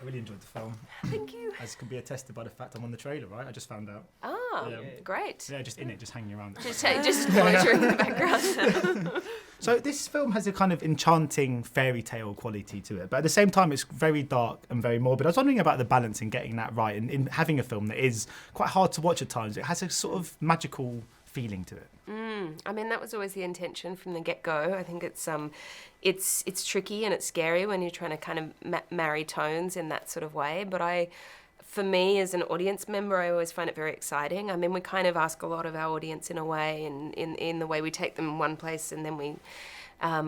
I really enjoyed the film. Thank you. As can be attested by the fact I'm on the trailer, right? I just found out. Great. Yeah, just in it, just hanging around. Just loitering in the background. So this film has a kind of enchanting fairy tale quality to it, but at the same time it's very dark and very morbid. I was wondering about the balance in getting that right, and in having a film that is quite hard to watch at times. It has a sort of magical feeling to it. I mean, that was always the intention from the get-go. I think it's tricky and it's scary when you're trying to kind of marry tones in that sort of way, but for me, as an audience member, I always find it very exciting. I mean, we kind of ask a lot of our audience in a way, and in the way we take them one place and then we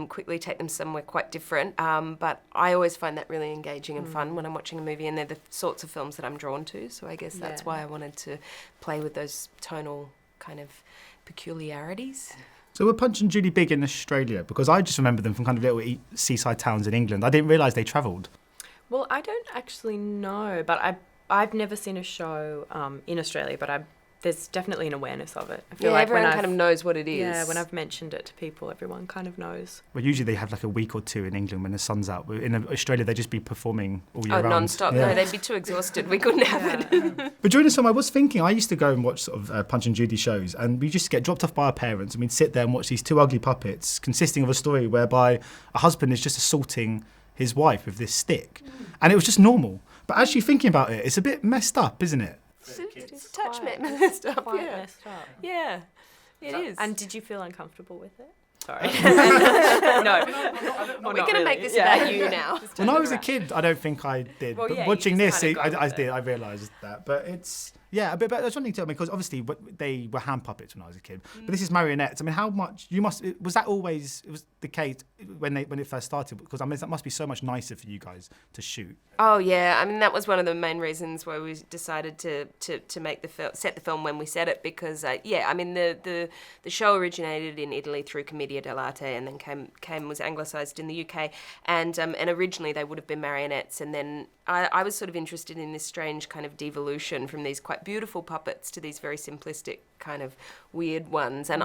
quickly take them somewhere quite different. But I always find that really engaging and fun when I'm watching a movie, and they're the sorts of films that I'm drawn to. So I guess that's why I wanted to play with those tonal kind of peculiarities. So were Punch and Judy big in Australia? Because I just remember them from kind of little seaside towns in England. I didn't realise they travelled. Well, I don't actually know, but I've never seen a show in Australia, but there's definitely an awareness of it. I feel like everyone kind of knows what it is. Yeah, when I've mentioned it to people, everyone kind of knows. Well, usually they have like a week or two in England when the sun's out. In Australia, they'd just be performing all year round. Non-stop. Yeah. No, they'd be too exhausted. We couldn't have it. But during this time, I was thinking, I used to go and watch sort of Punch and Judy shows, and we just get dropped off by our parents, and we'd sit there and watch these two ugly puppets consisting of a story whereby a husband is just assaulting his wife with this stick. And it was just normal. But actually thinking about it, it's a bit messed up, isn't it? It's touch messed up. Quite messed up. Yeah, it is. And did you feel uncomfortable with it? Sorry. No. We're going to make this about you now. When I was a kid, I don't think I did. Well, but watching this, I did. I realised that. But it's... Yeah, but there's something to it, because obviously they were hand puppets when I was a kid. But this is marionettes. I mean, how much was that always the case when it first started? Because I mean, that must be so much nicer for you guys to shoot. Oh yeah, I mean that was one of the main reasons why we decided to make set the film when we set it, because I mean the show originated in Italy through Commedia dell'arte and then was anglicised in the UK, and originally they would have been marionettes, and then I was sort of interested in this strange kind of devolution from these quite beautiful puppets to these very simplistic kind of weird ones, and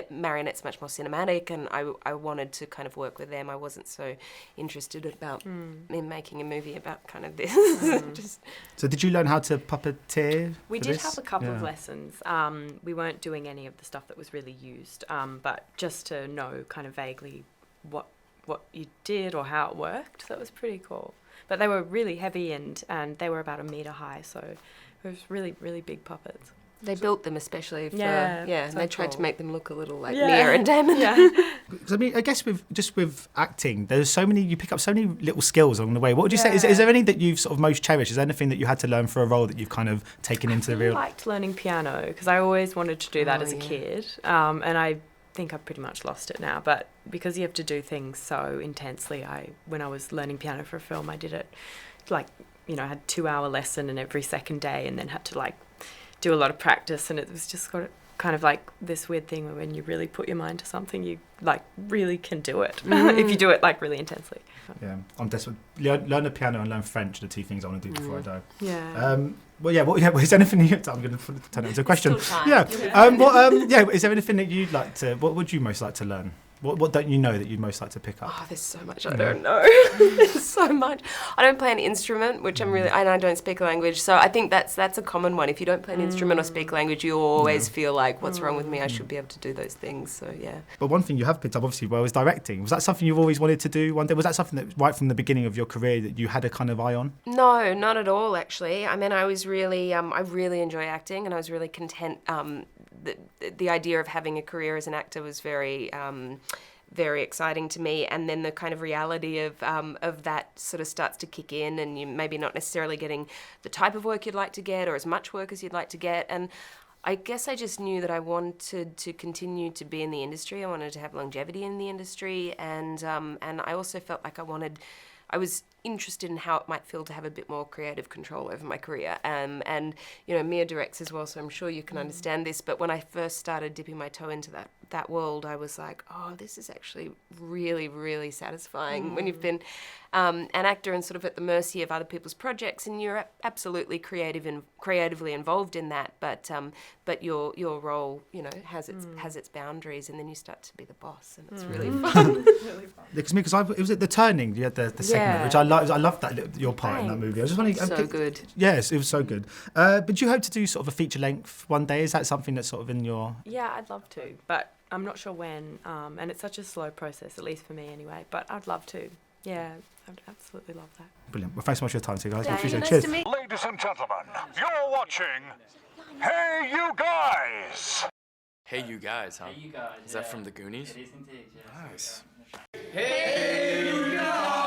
marionette's much more cinematic, and I wanted to kind of work with them. I wasn't so interested in making a movie about kind of this. So did you learn how to puppeteer? We did have a couple of lessons. We weren't doing any of the stuff that was really used, but just to know kind of vaguely what you did or how it worked. That was pretty cool. But they were really heavy and they were about 1 metre high, so it was really, really big puppets. They built them especially for, and they tried to make them look a little like Mirrah and Damon. Because I mean, I guess with acting, you pick up so many little skills along the way. What would you say? Is there anything that you've sort of most cherished? Is there anything that you had to learn for a role that you've kind of taken into the real? I liked learning piano because I always wanted to do that as a kid, and I think I've pretty much lost it now, but because you have to do things so intensely, when I was learning piano for a film, I did it like, I had a 2-hour lesson and every second day, and then had to like do a lot of practice, and it was just kind of like this weird thing where when you really put your mind to something, you like really can do it if you do it like really intensely. Yeah, I'm desperate. Learn the piano and learn French are the two things I want to do before I die. Yeah. Is there anything I'm going to turn it into a question. Is there anything that you'd like to? What would you most like to learn? What don't you know that you'd most like to pick up? Oh, there's so much I don't know. There's so much. I don't play an instrument, which and I don't speak a language. So I think that's a common one. If you don't play an instrument or speak a language, you always feel like, what's wrong with me? I should be able to do those things. So yeah. But one thing you have picked up, obviously, was directing. Was that something you've always wanted to do one day? Was that something that right from the beginning of your career that you had a kind of eye on? No, not at all, actually. I mean, I was really, I really enjoy acting, and I was really content. The idea of having a career as an actor was very exciting to me, and then the kind of reality of that sort of starts to kick in, and you maybe not necessarily getting the type of work you'd like to get or as much work as you'd like to get, and I guess I just knew that I wanted to continue to be in the industry. I wanted to have longevity in the industry, and I also felt like I was interested in how it might feel to have a bit more creative control over my career. And Mia directs as well, so I'm sure you can understand this. But when I first started dipping my toe into that world, I was like, oh, this is actually really, really satisfying when you've been an actor and sort of at the mercy of other people's projects, and you're absolutely creatively involved in that. But your role, has its boundaries, and then you start to be the boss, and it's really fun. Because it was at The Turning. You had the second segment, which I love that your part in that movie. I was just wondering, So good. Yes, it was so good. But do you hope to do sort of a feature length one day? Is that something that's sort of in your? Yeah, I'd love to, but I'm not sure when. And it's such a slow process, at least for me anyway. But I'd love to. Yeah, I'd absolutely love that. Brilliant. Well, thanks so much for your time, too, guys. Yeah, Appreciate it. nice Cheers. to meet. Ladies and gentlemen, you're watching Hey You Guys. Hey You Guys, huh? Hey, you guys. Is that from the Goonies? It is indeed, yeah. Nice. Hey, you guys!